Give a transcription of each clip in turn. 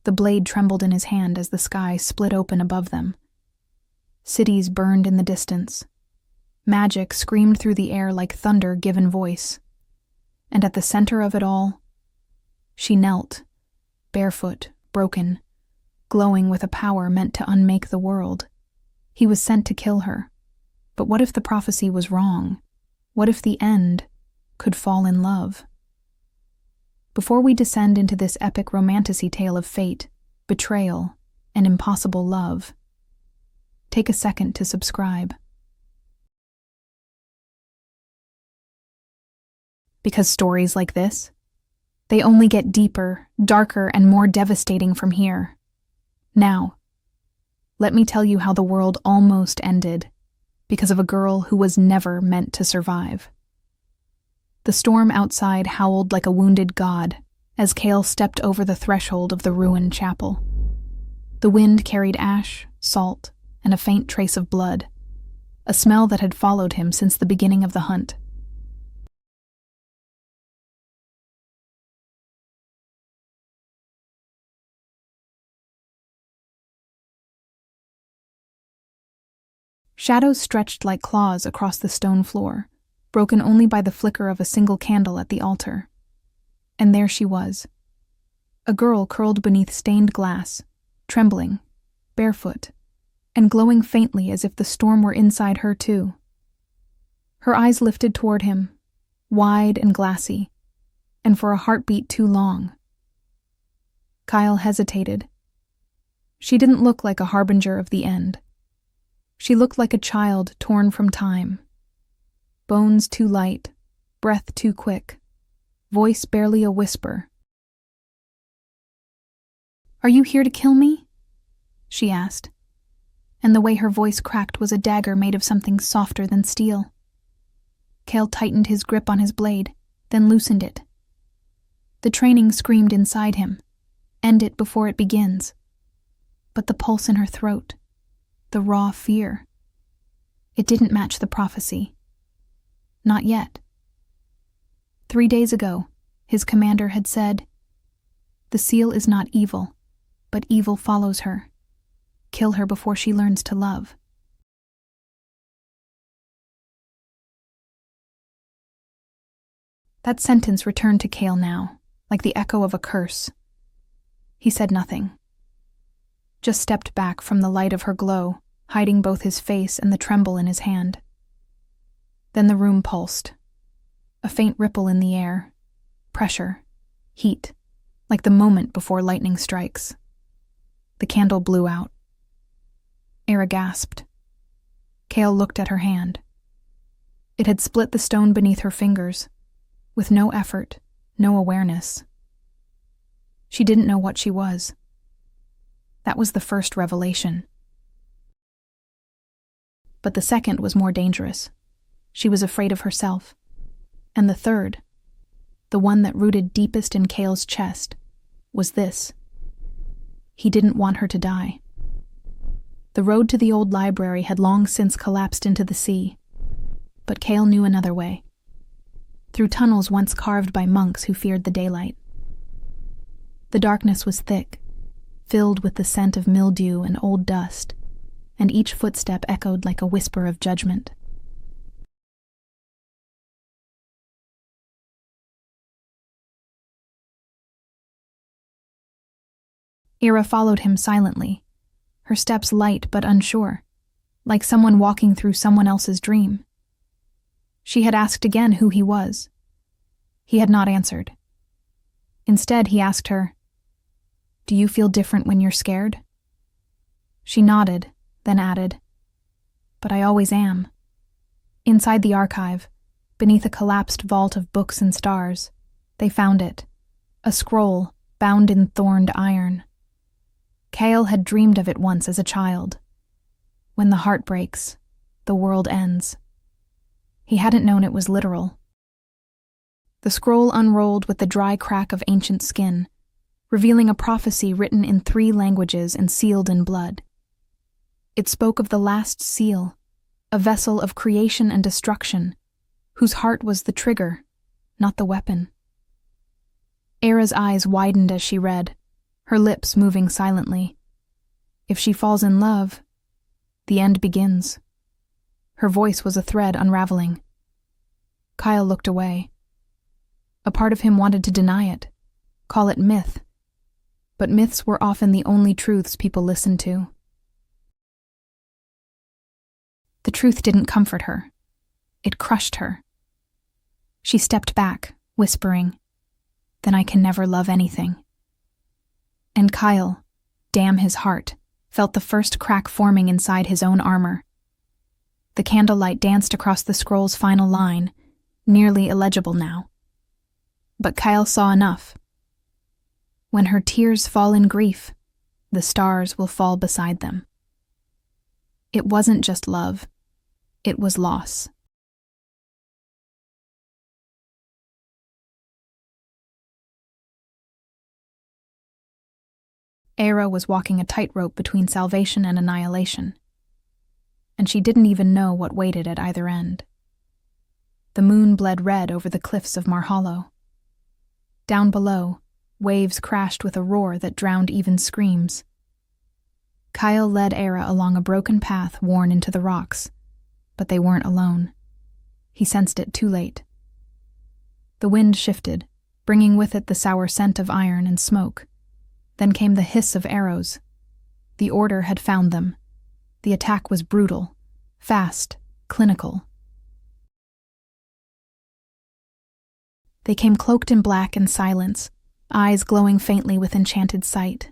The blade trembled in his hand as the sky split open above them. Cities burned in the distance. Magic screamed through the air like thunder given voice. And at the center of it all, she knelt, barefoot, broken, glowing with a power meant to unmake the world. He was sent to kill her. But what if the prophecy was wrong? What if the end could fall in love? Before we descend into this epic romantasy tale of fate, betrayal, and impossible love, take a second to subscribe. Because stories like this, they only get deeper, darker, and more devastating from here. Now, let me tell you how the world almost ended because of a girl who was never meant to survive. The storm outside howled like a wounded god as Cale stepped over the threshold of the ruined chapel. The wind carried ash, salt, and a faint trace of blood, a smell that had followed him since the beginning of the hunt. Shadows stretched like claws across the stone floor, broken only by the flicker of a single candle at the altar. And there she was, a girl curled beneath stained glass, trembling, barefoot, and glowing faintly as if the storm were inside her too. Her eyes lifted toward him, wide and glassy, and for a heartbeat too long. Kyle hesitated. She didn't look like a harbinger of the end. She looked like a child torn from time. Bones too light, breath too quick, voice barely a whisper. "Are you here to kill me?" she asked, and the way her voice cracked was a dagger made of something softer than steel. Cale tightened his grip on his blade, then loosened it. The training screamed inside him, "End it before it begins." But the pulse in her throat, the raw fear, it didn't match the prophecy. Not yet. 3 days ago, his commander had said, "The seal is not evil, but evil follows her. Kill her before she learns to love." That sentence returned to Cale now, like the echo of a curse. He said nothing. Just stepped back from the light of her glow, hiding both his face and the tremble in his hand. Then the room pulsed. A faint ripple in the air. Pressure. Heat. Like the moment before lightning strikes. The candle blew out. Era gasped. Cale looked at her hand. It had split the stone beneath her fingers, with no effort, no awareness. She didn't know what she was. That was the first revelation. But the second was more dangerous. She was afraid of herself. And the third, the one that rooted deepest in Cale's chest, was this. He didn't want her to die. The road to the old library had long since collapsed into the sea. But Cale knew another way. Through tunnels once carved by monks who feared the daylight. The darkness was thick, filled with the scent of mildew and old dust, and each footstep echoed like a whisper of judgment. Era followed him silently, her steps light but unsure, like someone walking through someone else's dream. She had asked again who he was. He had not answered. Instead, he asked her, "Do you feel different when you're scared?" She nodded, then added, "But I always am." Inside the archive, beneath a collapsed vault of books and stars, they found it, a scroll bound in thorned iron. Cale had dreamed of it once as a child. When the heart breaks, the world ends. He hadn't known it was literal. The scroll unrolled with the dry crack of ancient skin, revealing a prophecy written in 3 languages and sealed in blood. It spoke of the last seal, a vessel of creation and destruction, whose heart was the trigger, not the weapon. Era's eyes widened as she read, her lips moving silently. If she falls in love, the end begins. Her voice was a thread unraveling. Kyle looked away. A part of him wanted to deny it, call it myth. But myths were often the only truths people listened to. The truth didn't comfort her. It crushed her. She stepped back, whispering, "Then I can never love anything." And Kyle, damn his heart, felt the first crack forming inside his own armor. The candlelight danced across the scroll's final line, nearly illegible now. But Kyle saw enough. When her tears fall in grief, the stars will fall beside them. It wasn't just love, it was loss. Era was walking a tightrope between salvation and annihilation, and she didn't even know what waited at either end. The moon bled red over the cliffs of Marhollow. Down below, waves crashed with a roar that drowned even screams. Kyle led Era along a broken path worn into the rocks, but they weren't alone. He sensed it too late. The wind shifted, bringing with it the sour scent of iron and smoke. Then came the hiss of arrows. The Order had found them. The attack was brutal, fast, clinical. They came cloaked in black and silence, eyes glowing faintly with enchanted sight.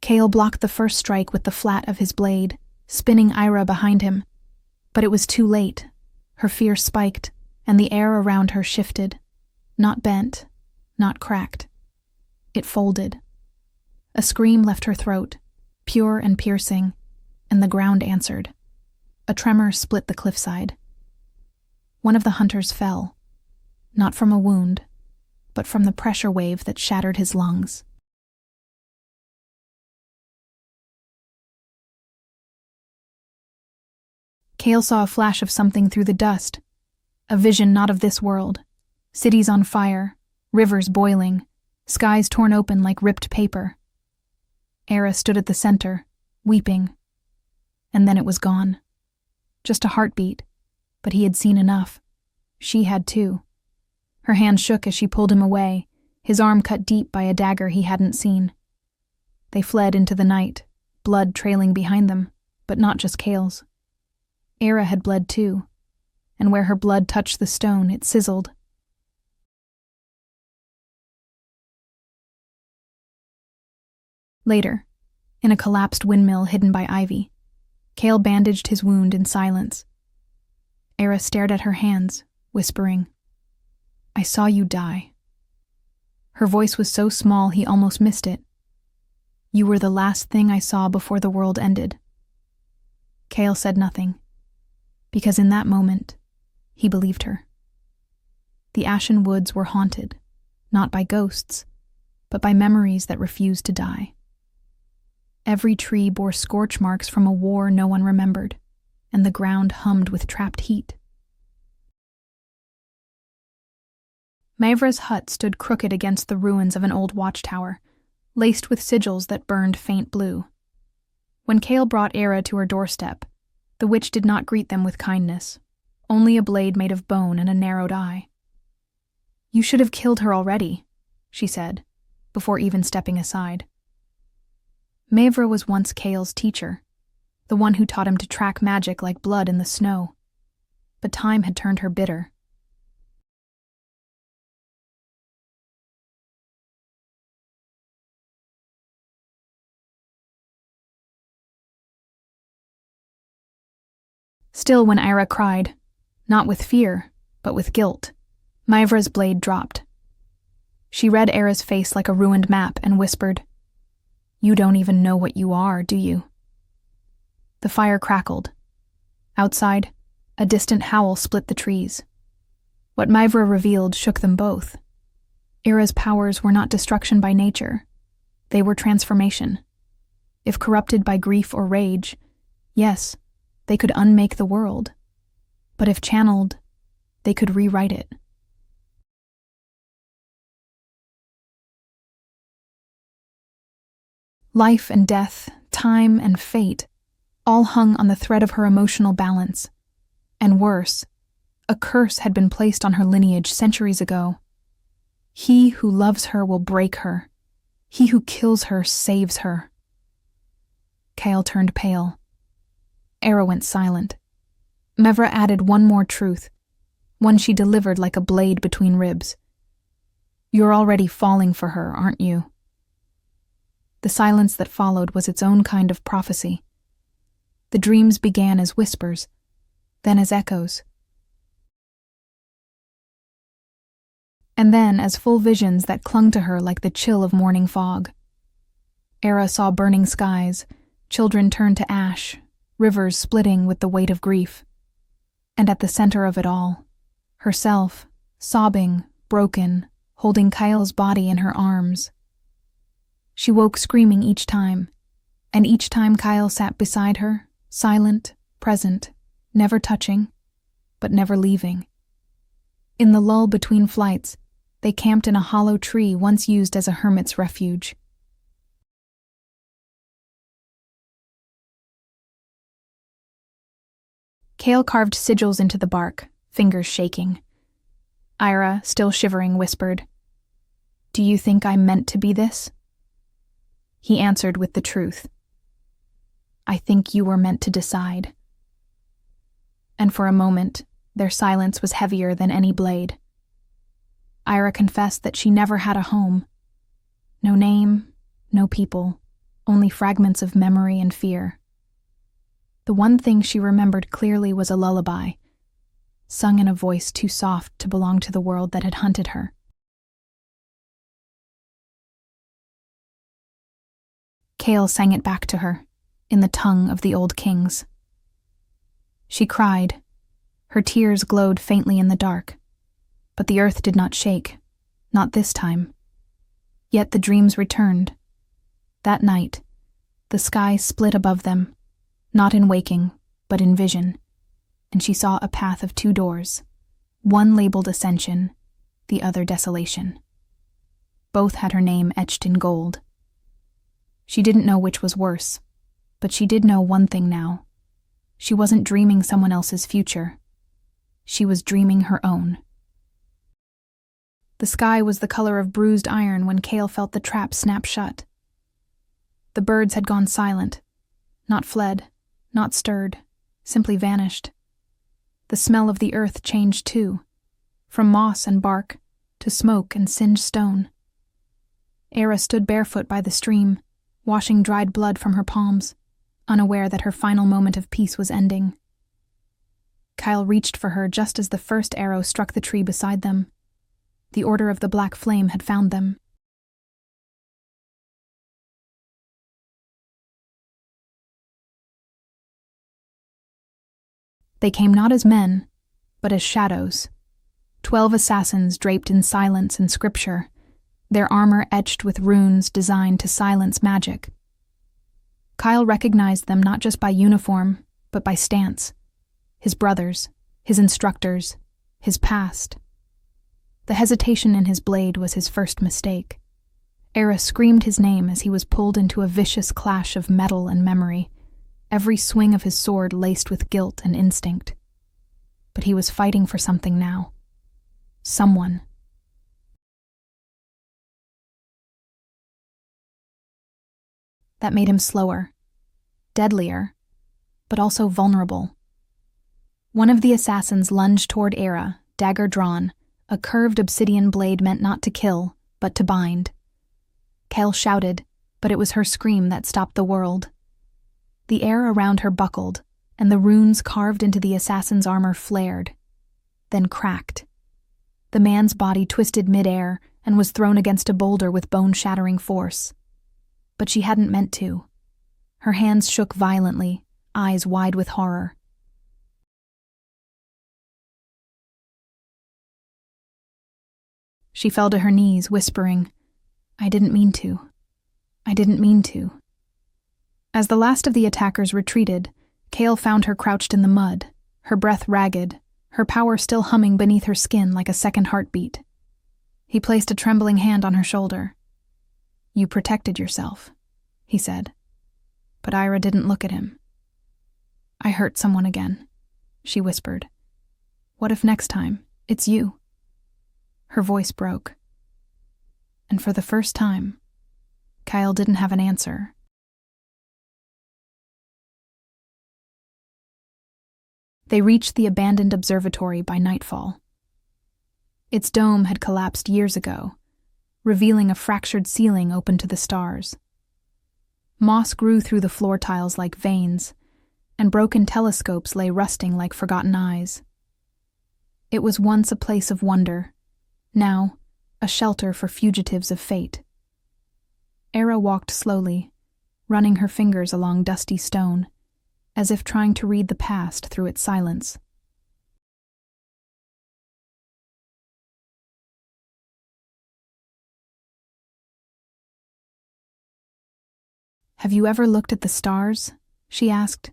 Kale blocked the first strike with the flat of his blade, spinning Ira behind him. But it was too late. Her fear spiked, and the air around her shifted. Not bent, not cracked. It folded. A scream left her throat, pure and piercing, and the ground answered. A tremor split the cliffside. One of the hunters fell, not from a wound, but from the pressure wave that shattered his lungs. Kale saw a flash of something through the dust, a vision not of this world. Cities on fire, rivers boiling, skies torn open like ripped paper. Era stood at the center, weeping. And then it was gone. Just a heartbeat, but he had seen enough. She had too. Her hand shook as she pulled him away, his arm cut deep by a dagger he hadn't seen. They fled into the night, blood trailing behind them, but not just Kale's. Era had bled too, and where her blood touched the stone, it sizzled. Later, in a collapsed windmill hidden by ivy, Kale bandaged his wound in silence. Era stared at her hands, whispering, "I saw you die." Her voice was so small he almost missed it. "You were the last thing I saw before the world ended." Kale said nothing, because in that moment, he believed her. The Ashen Woods were haunted, not by ghosts, but by memories that refused to die. Every tree bore scorch marks from a war no one remembered, and the ground hummed with trapped heat. Maevra's hut stood crooked against the ruins of an old watchtower, laced with sigils that burned faint blue. When Kale brought Era to her doorstep, the witch did not greet them with kindness, only a blade made of bone and a narrowed eye. "You should have killed her already," she said, before even stepping aside. Maevra was once Kale's teacher, the one who taught him to track magic like blood in the snow. But time had turned her bitter. Still, when Ira cried, not with fear, but with guilt, Maevra's blade dropped. She read Era's face like a ruined map and whispered, "You don't even know what you are, do you?" The fire crackled. Outside, a distant howl split the trees. What Maevra revealed shook them both. Era's powers were not destruction by nature. They were transformation. If corrupted by grief or rage, yes, they could unmake the world. But if channeled, they could rewrite it. Life and death, time and fate, all hung on the thread of her emotional balance. And worse, a curse had been placed on her lineage centuries ago. He who loves her will break her. He who kills her saves her. Kale turned pale. Era went silent. Mevra added one more truth, one she delivered like a blade between ribs. You're already falling for her, aren't you? The silence that followed was its own kind of prophecy. The dreams began as whispers, then as echoes, and then as full visions that clung to her like the chill of morning fog. Era saw burning skies, children turned to ash, rivers splitting with the weight of grief. And at the center of it all, herself, sobbing, broken, holding Kyle's body in her arms. She woke screaming each time, and each time Kyle sat beside her, silent, present, never touching, but never leaving. In the lull between flights, they camped in a hollow tree once used as a hermit's refuge. Kale carved sigils into the bark, fingers shaking. Ira, still shivering, whispered, "Do you think I meant to be this?" He answered with the truth. "I think you were meant to decide." And for a moment, their silence was heavier than any blade. Ira confessed that she never had a home. No name, no people, only fragments of memory and fear. The one thing she remembered clearly was a lullaby, sung in a voice too soft to belong to the world that had hunted her. Kale sang it back to her, in the tongue of the old kings. She cried. Her tears glowed faintly in the dark, but the earth did not shake, not this time. Yet the dreams returned. That night, the sky split above them, not in waking, but in vision, and she saw a path of 2 doors, one labeled Ascension, the other Desolation. Both had her name etched in gold. She didn't know which was worse, but she did know one thing now. She wasn't dreaming someone else's future. She was dreaming her own. The sky was the color of bruised iron when Kale felt the trap snap shut. The birds had gone silent, not fled, not stirred, simply vanished. The smell of the earth changed too, from moss and bark to smoke and singed stone. Era stood barefoot by the stream, washing dried blood from her palms, unaware that her final moment of peace was ending. Kyle reached for her just as the first arrow struck the tree beside them. The Order of the Black Flame had found them. They came not as men, but as shadows. 12 assassins draped in silence and scripture, their armor etched with runes designed to silence magic. Kyle recognized them not just by uniform, but by stance. His brothers, his instructors, his past. The hesitation in his blade was his first mistake. Era screamed his name as he was pulled into a vicious clash of metal and memory, every swing of his sword laced with guilt and instinct. But he was fighting for something now. Someone. That made him slower, deadlier, but also vulnerable. One of the assassins lunged toward Era, dagger drawn, a curved obsidian blade meant not to kill, but to bind. Kale shouted, but it was her scream that stopped the world. The air around her buckled, and the runes carved into the assassin's armor flared, then cracked. The man's body twisted midair and was thrown against a boulder with bone-shattering force. But she hadn't meant to. Her hands shook violently, eyes wide with horror. She fell to her knees, whispering, "I didn't mean to. I didn't mean to." As the last of the attackers retreated, Kale found her crouched in the mud, her breath ragged, her power still humming beneath her skin like a second heartbeat. He placed a trembling hand on her shoulder. "You protected yourself. he said. But Ira didn't look at him. I hurt someone again, she whispered. What if next time it's you? Her voice broke. And for the first time, Kyle didn't have an answer. They reached the abandoned observatory by nightfall. Its dome had collapsed years ago, revealing a fractured ceiling open to the stars. Moss grew through the floor tiles like veins, and broken telescopes lay rusting like forgotten eyes. It was once a place of wonder, now a shelter for fugitives of fate. Era walked slowly, running her fingers along dusty stone, as if trying to read the past through its silence. Have you ever looked at the stars? She asked,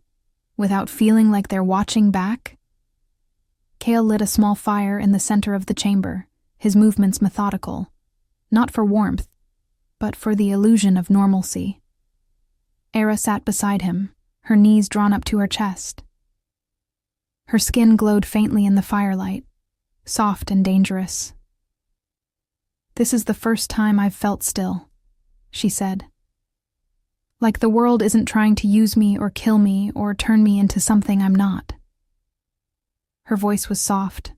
without feeling like they're watching back? Cale lit a small fire in the center of the chamber, his movements methodical, not for warmth, but for the illusion of normalcy. Era sat beside him, her knees drawn up to her chest. Her skin glowed faintly in the firelight, soft and dangerous. This is the first time I've felt still, she said. Like the world isn't trying to use me or kill me or turn me into something I'm not. Her voice was soft.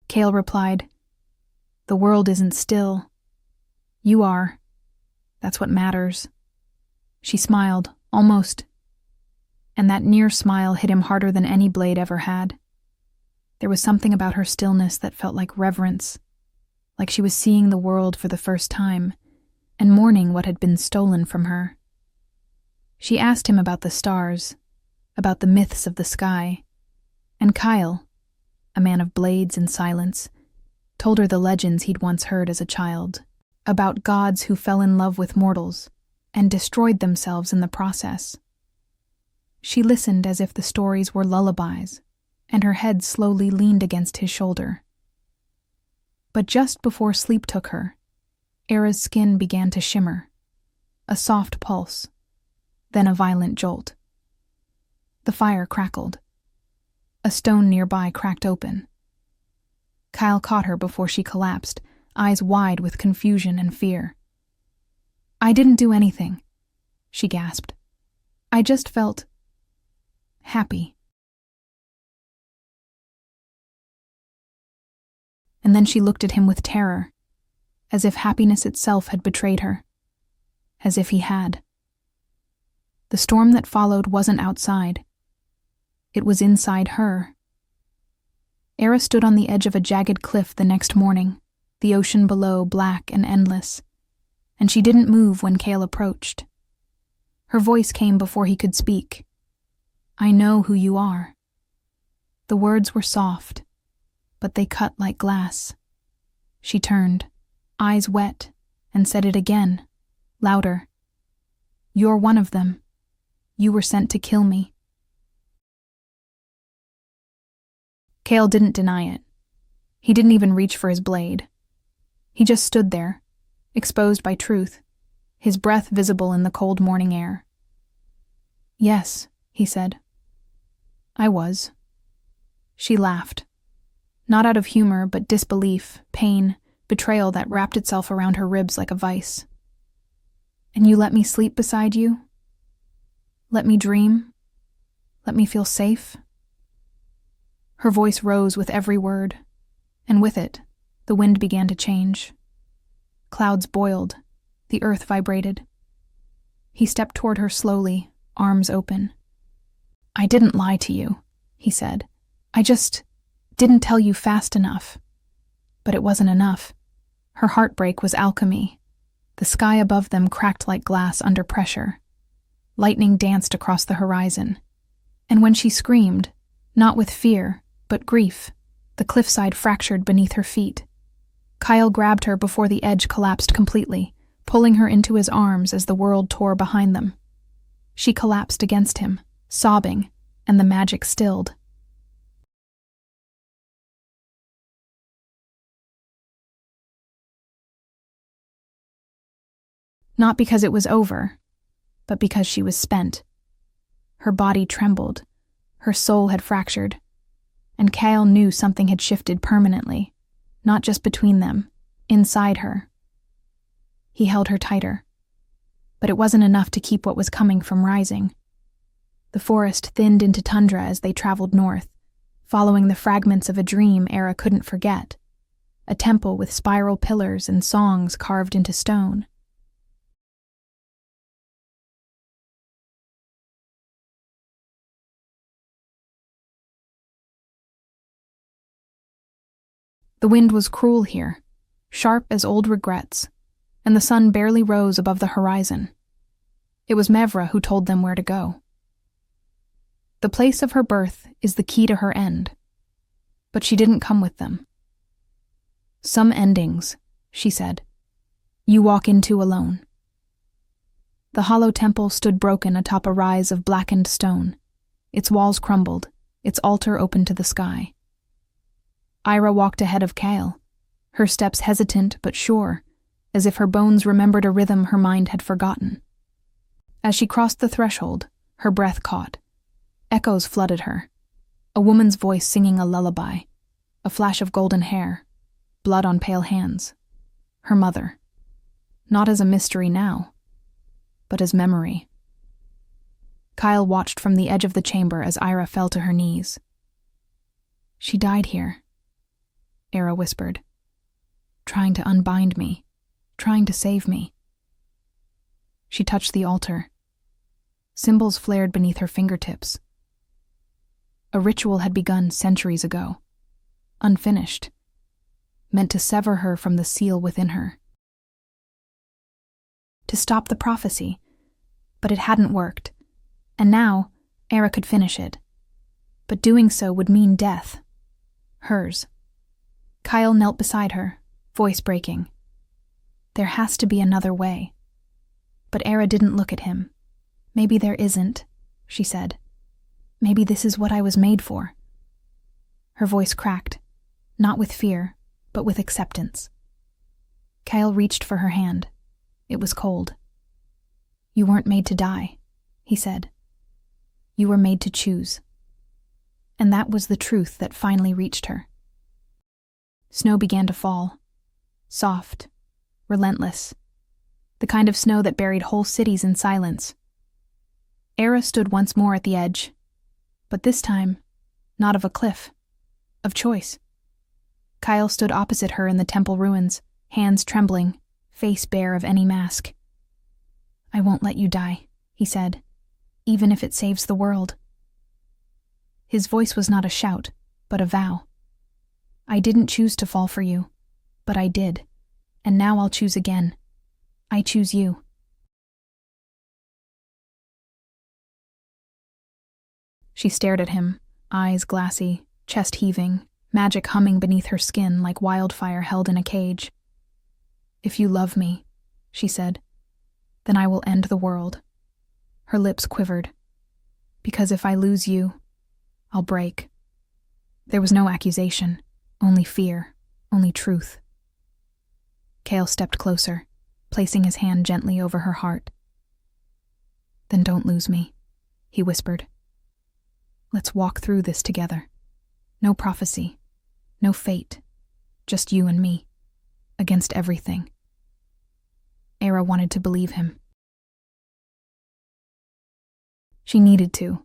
Cale replied, The world isn't still. You are. That's what matters. She smiled, almost, and that near smile hit him harder than any blade ever had. There was something about her stillness that felt like reverence, like she was seeing the world for the first time, and mourning what had been stolen from her. She asked him about the stars, about the myths of the sky, and Kyle, a man of blades and silence, told her the legends he'd once heard as a child, about gods who fell in love with mortals and destroyed themselves in the process. She listened as if the stories were lullabies, and her head slowly leaned against his shoulder. But just before sleep took her, Era's skin began to shimmer, a soft pulse, then a violent jolt. The fire crackled. A stone nearby cracked open. Kyle caught her before she collapsed, eyes wide with confusion and fear. I didn't do anything, she gasped. I just felt happy. And then she looked at him with terror, as if happiness itself had betrayed her, as if he had. The storm that followed wasn't outside. It was inside her. Era stood on the edge of a jagged cliff the next morning, the ocean below black and endless, and she didn't move when Cale approached. Her voice came before he could speak. I know who you are. The words were soft, but they cut like glass. She turned, eyes wet, and said it again, louder. You're one of them. You were sent to kill me. Cale didn't deny it. He didn't even reach for his blade. He just stood there, exposed by truth, his breath visible in the cold morning air. Yes, he said. I was. She laughed. Not out of humor, but disbelief, pain, betrayal that wrapped itself around her ribs like a vice. And you let me sleep beside you? Let me dream? Let me feel safe? Her voice rose with every word, and with it, the wind began to change. Clouds boiled, the earth vibrated. He stepped toward her slowly, arms open. I didn't lie to you, he said. I just didn't tell you fast enough. But it wasn't enough. Her heartbreak was alchemy. The sky above them cracked like glass under pressure. Lightning danced across the horizon. And when she screamed, not with fear, but grief, the cliffside fractured beneath her feet. Kyle grabbed her before the edge collapsed completely, pulling her into his arms as the world tore behind them. She collapsed against him, sobbing, and the magic stilled. Not because it was over, but because she was spent. Her body trembled, her soul had fractured, and Kyle knew something had shifted permanently, not just between them, inside her. He held her tighter, but it wasn't enough to keep what was coming from rising. The forest thinned into tundra as they traveled north, following the fragments of a dream Era couldn't forget, a temple with spiral pillars and songs carved into stone. The wind was cruel here, sharp as old regrets, and the sun barely rose above the horizon. It was Mevra who told them where to go. The place of her birth is the key to her end, but she didn't come with them. Some endings, she said, you walk into alone. The hollow temple stood broken atop a rise of blackened stone, its walls crumbled, its altar open to the sky. Ira walked ahead of Kale, her steps hesitant but sure, as if her bones remembered a rhythm her mind had forgotten. As she crossed the threshold, her breath caught. Echoes flooded her. A woman's voice singing a lullaby, a flash of golden hair, blood on pale hands. Her mother. Not as a mystery now, but as memory. Kyle watched from the edge of the chamber as Ira fell to her knees. She died here, Era whispered, trying to unbind me, trying to save me. She touched the altar. Symbols flared beneath her fingertips. A ritual had begun centuries ago, unfinished, meant to sever her from the seal within her. To stop the prophecy, but it hadn't worked, and now Era could finish it. But doing so would mean death. Hers. Kyle knelt beside her, voice breaking. There has to be another way. But Era didn't look at him. Maybe there isn't, she said. Maybe this is what I was made for. Her voice cracked, not with fear, but with acceptance. Kyle reached for her hand. It was cold. You weren't made to die, he said. You were made to choose. And that was the truth that finally reached her. Snow began to fall. Soft, relentless. The kind of snow that buried whole cities in silence. Era stood once more at the edge, but this time, not of a cliff, of choice. Kyle stood opposite her in the temple ruins, hands trembling, face bare of any mask. I won't let you die, he said, even if it saves the world. His voice was not a shout, but a vow. I didn't choose to fall for you, but I did, and now I'll choose again. I choose you. She stared at him, eyes glassy, chest heaving, magic humming beneath her skin like wildfire held in a cage. If you love me, she said, then I will end the world. Her lips quivered. Because if I lose you, I'll break. There was no accusation, only fear, only truth. Kale stepped closer, placing his hand gently over her heart. Then don't lose me, he whispered. Let's walk through this together. No prophecy, no fate, just you and me, against everything. Era wanted to believe him. She needed to.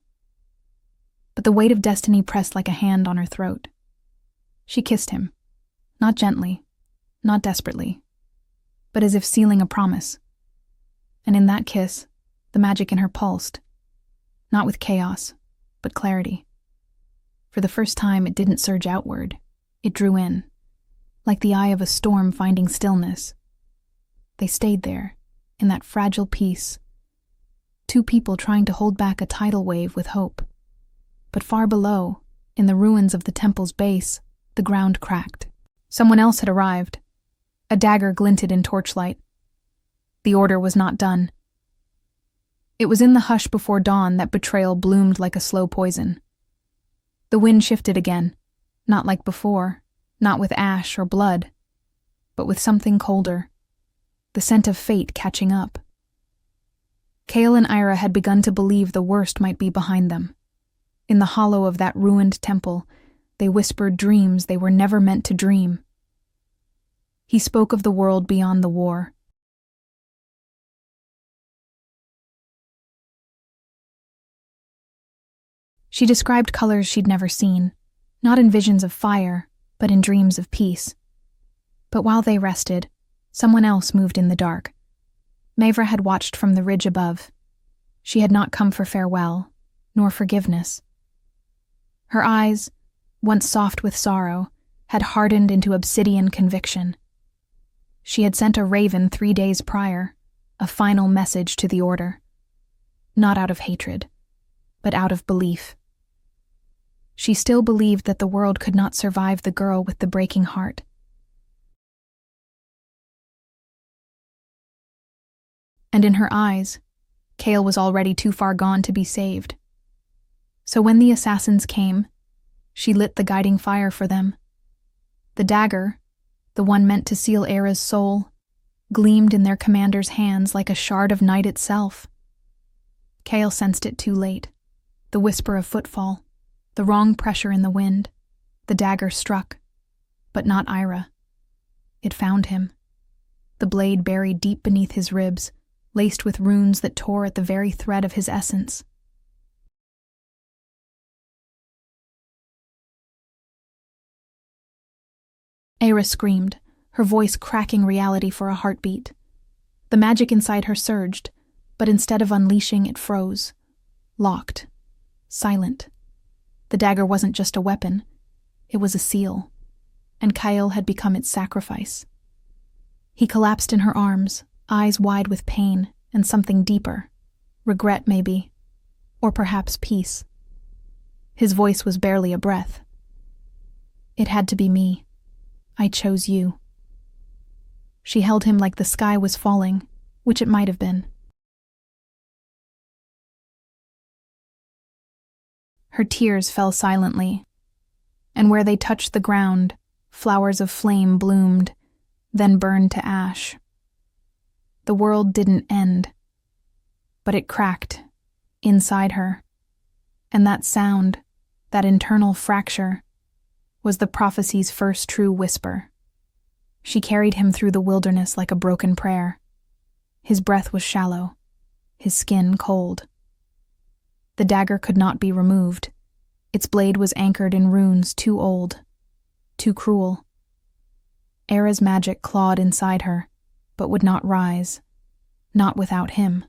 But the weight of destiny pressed like a hand on her throat. She kissed him, not gently, not desperately, but as if sealing a promise. And in that kiss, the magic in her pulsed, not with chaos, but clarity. For the first time, it didn't surge outward. It drew in, like the eye of a storm finding stillness. They stayed there, in that fragile peace. Two people trying to hold back a tidal wave with hope. But far below, in the ruins of the temple's base, the ground cracked. Someone else had arrived. A dagger glinted in torchlight. The order was not done. It was in the hush before dawn that betrayal bloomed like a slow poison. The wind shifted again, not like before, not with ash or blood, but with something colder, the scent of fate catching up. Kale and Ira had begun to believe the worst might be behind them. In the hollow of that ruined temple, they whispered dreams they were never meant to dream. He spoke of the world beyond the war. She described colors she'd never seen, not in visions of fire, but in dreams of peace. But while they rested, someone else moved in the dark. Maevra had watched from the ridge above. She had not come for farewell, nor forgiveness. Her eyes, once soft with sorrow, had hardened into obsidian conviction. She had sent a raven 3 days prior, a final message to the Order. Not out of hatred, but out of belief. She still believed that the world could not survive the girl with the breaking heart. And in her eyes, Kale was already too far gone to be saved. So when the assassins came, she lit the guiding fire for them. The dagger, the one meant to seal Era's soul, gleamed in their commander's hands like a shard of night itself. Kale sensed it too late. The whisper of footfall, the wrong pressure in the wind. The dagger struck, but not Ira. It found him. The blade buried deep beneath his ribs, laced with runes that tore at the very thread of his essence. Era screamed, her voice cracking reality for a heartbeat. The magic inside her surged, but instead of unleashing, it froze. Locked. Silent. The dagger wasn't just a weapon. It was a seal. And Kyle had become its sacrifice. He collapsed in her arms, eyes wide with pain and something deeper. Regret, maybe. Or perhaps peace. His voice was barely a breath. It had to be me. I chose you. She held him like the sky was falling, which it might have been. Her tears fell silently, and where they touched the ground, flowers of flame bloomed, then burned to ash. The world didn't end, but it cracked inside her, and that sound, that internal fracture, was the prophecy's first true whisper. She carried him through the wilderness like a broken prayer. His breath was shallow, his skin cold. The dagger could not be removed. Its blade was anchored in runes too old, too cruel. Era's magic clawed inside her, but would not rise, not without him.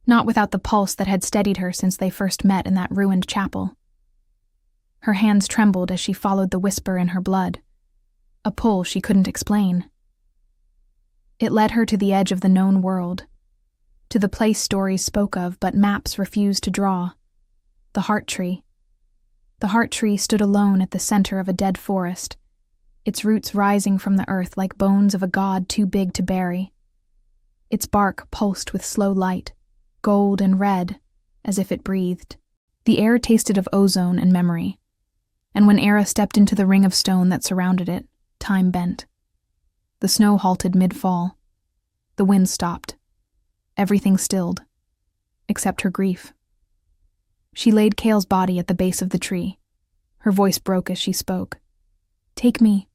Not without the pulse that had steadied her since they first met in that ruined chapel. Her hands trembled as she followed the whisper in her blood, a pull she couldn't explain. It led her to the edge of the known world, to the place stories spoke of but maps refused to draw, the heart tree. The heart tree stood alone at the center of a dead forest, its roots rising from the earth like bones of a god too big to bury. Its bark pulsed with slow light, gold and red, as if it breathed. The air tasted of ozone and memory, and when Era stepped into the ring of stone that surrounded it, time bent. The snow halted mid-fall. The wind stopped. Everything stilled, except her grief. She laid Kale's body at the base of the tree. Her voice broke as she spoke. "Take me.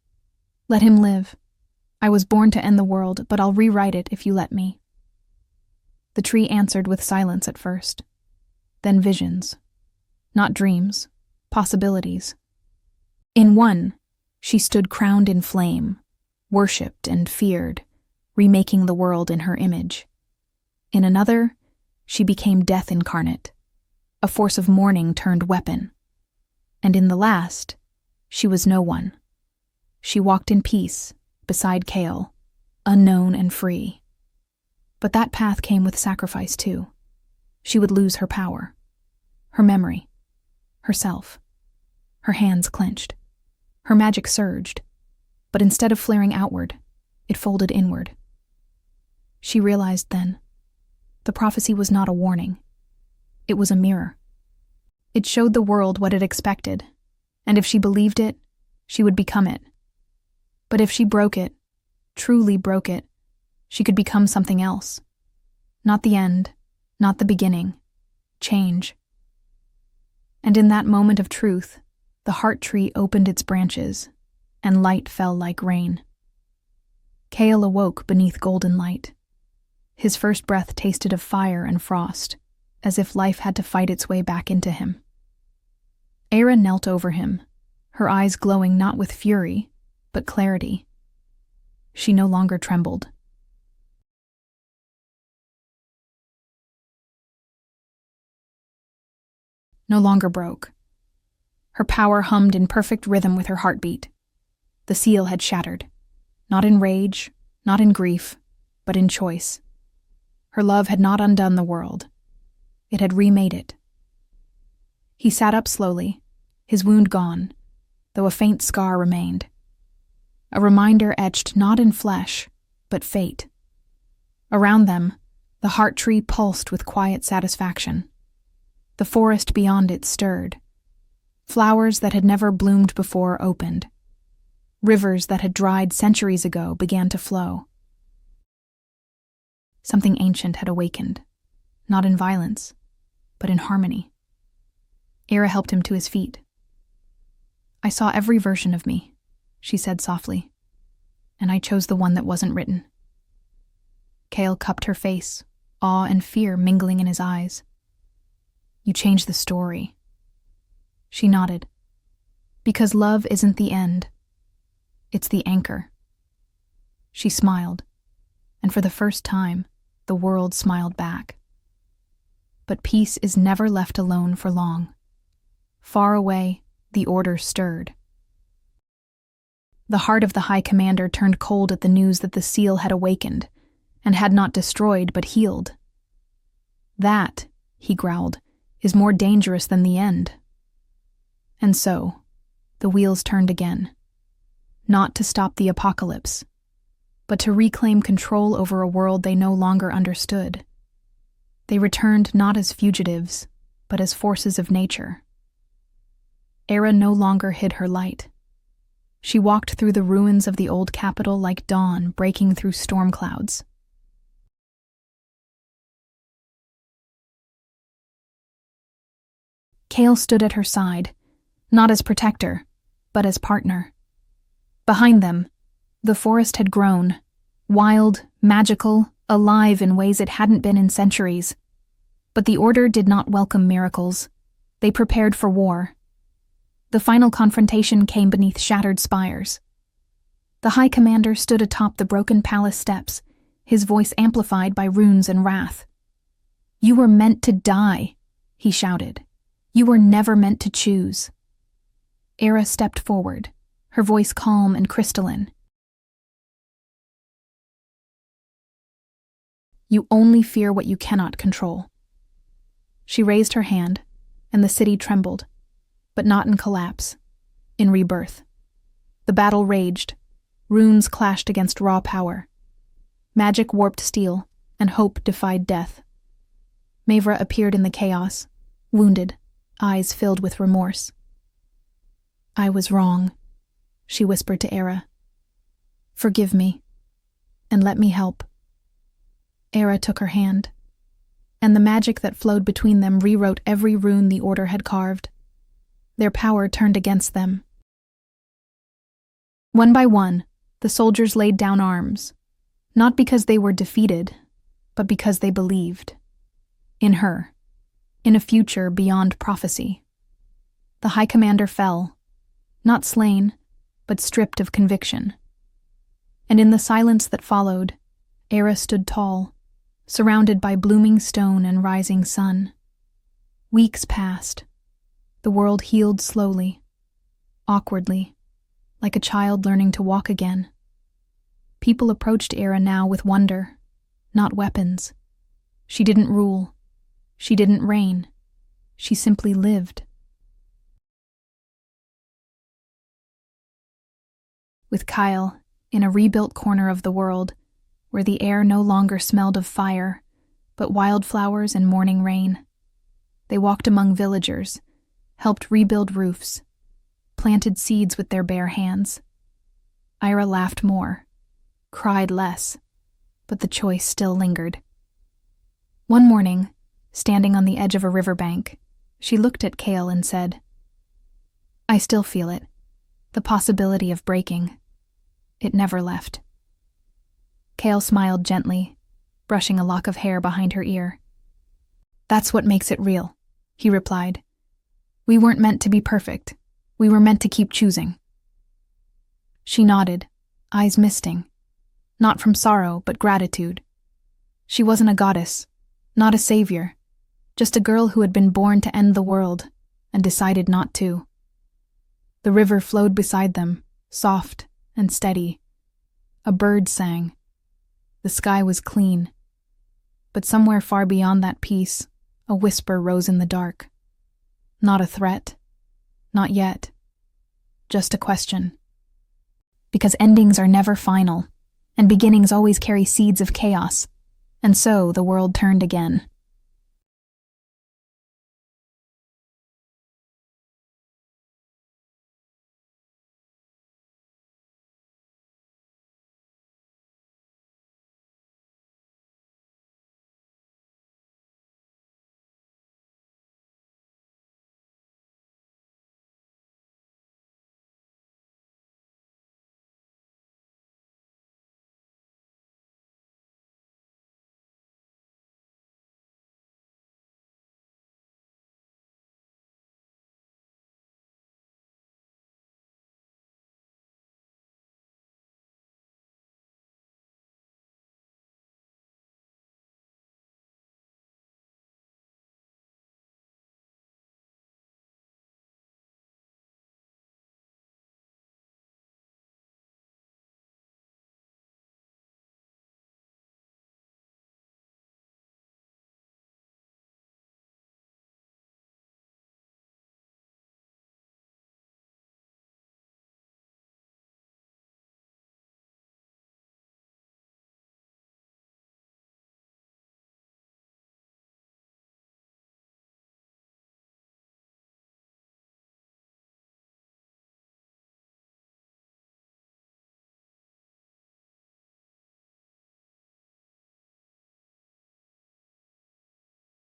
Let him live. I was born to end the world, but I'll rewrite it if you let me." The tree answered with silence at first, then visions. Not dreams, possibilities. In one, she stood crowned in flame, worshipped and feared, remaking the world in her image. In another, she became death incarnate, a force of mourning turned weapon. And in the last, she was no one. She walked in peace, beside Kale, unknown and free. But that path came with sacrifice too. She would lose her power, her memory, herself. Her hands clenched. Her magic surged, but instead of flaring outward, it folded inward. She realized then, the prophecy was not a warning. It was a mirror. It showed the world what it expected, and if she believed it, she would become it. But if she broke it, truly broke it, she could become something else. Not the end, not the beginning. Change. And in that moment of truth, the heart tree opened its branches, and light fell like rain. Kale awoke beneath golden light. His first breath tasted of fire and frost, as if life had to fight its way back into him. Era knelt over him, her eyes glowing not with fury, but clarity. She no longer trembled. No longer broke. Her power hummed in perfect rhythm with her heartbeat. The seal had shattered, not in rage, not in grief, but in choice. Her love had not undone the world. It had remade it. He sat up slowly, his wound gone, though a faint scar remained. A reminder etched not in flesh, but fate. Around them, the heart tree pulsed with quiet satisfaction. The forest beyond it stirred. Flowers that had never bloomed before opened. Rivers that had dried centuries ago began to flow. Something ancient had awakened, not in violence, but in harmony. Era helped him to his feet. "I saw every version of me," she said softly, "and I chose the one that wasn't written." Kale cupped her face, awe and fear mingling in his eyes. "You changed the story." She nodded. "Because love isn't the end. It's the anchor." She smiled, and for the first time, the world smiled back. But peace is never left alone for long. Far away, the order stirred. The heart of the High Commander turned cold at the news that the seal had awakened, and had not destroyed but healed. "That," he growled, "is more dangerous than the end." And so, the wheels turned again. Not to stop the apocalypse, but to reclaim control over a world they no longer understood. They returned not as fugitives, but as forces of nature. Era no longer hid her light. She walked through the ruins of the old capital like dawn breaking through storm clouds. Kale stood at her side, not as protector, but as partner. Behind them, the forest had grown, wild, magical, alive in ways it hadn't been in centuries. But the Order did not welcome miracles. They prepared for war. The final confrontation came beneath shattered spires. The High Commander stood atop the broken palace steps, his voice amplified by runes and wrath. "You were meant to die," he shouted. "You were never meant to choose." Era stepped forward, her voice calm and crystalline. "You only fear what you cannot control." She raised her hand, and the city trembled, but not in collapse, in rebirth. The battle raged. Runes clashed against raw power. Magic warped steel, and hope defied death. Mavra appeared in the chaos, wounded, eyes filled with remorse. "I was wrong," she whispered to Era. "Forgive me, and let me help." Era took her hand, and the magic that flowed between them rewrote every rune the Order had carved. Their power turned against them. One by one, the soldiers laid down arms, not because they were defeated, but because they believed. In her, in a future beyond prophecy. The High Commander fell, not slain, but stripped of conviction. And in the silence that followed, Era stood tall, surrounded by blooming stone and rising sun. Weeks passed. The world healed slowly, awkwardly, like a child learning to walk again. People approached Era now with wonder, not weapons. She didn't rule. She didn't reign. She simply lived. With Kyle, in a rebuilt corner of the world, where the air no longer smelled of fire, but wildflowers and morning rain, they walked among villagers, helped rebuild roofs, planted seeds with their bare hands. Ira laughed more, cried less, but the choice still lingered. One morning, standing on the edge of a riverbank, she looked at Cale and said, "I still feel it, the possibility of breaking. It never left." Cale smiled gently, brushing a lock of hair behind her ear. "That's what makes it real," he replied. "We weren't meant to be perfect. We were meant to keep choosing." She nodded, eyes misting, not from sorrow but gratitude. She wasn't a goddess, not a savior, just a girl who had been born to end the world and decided not to. The river flowed beside them, soft and steady. A bird sang. The sky was clean. But somewhere far beyond that peace, a whisper rose in the dark. Not a threat. Not yet. Just a question. Because endings are never final, and beginnings always carry seeds of chaos, and so the world turned again.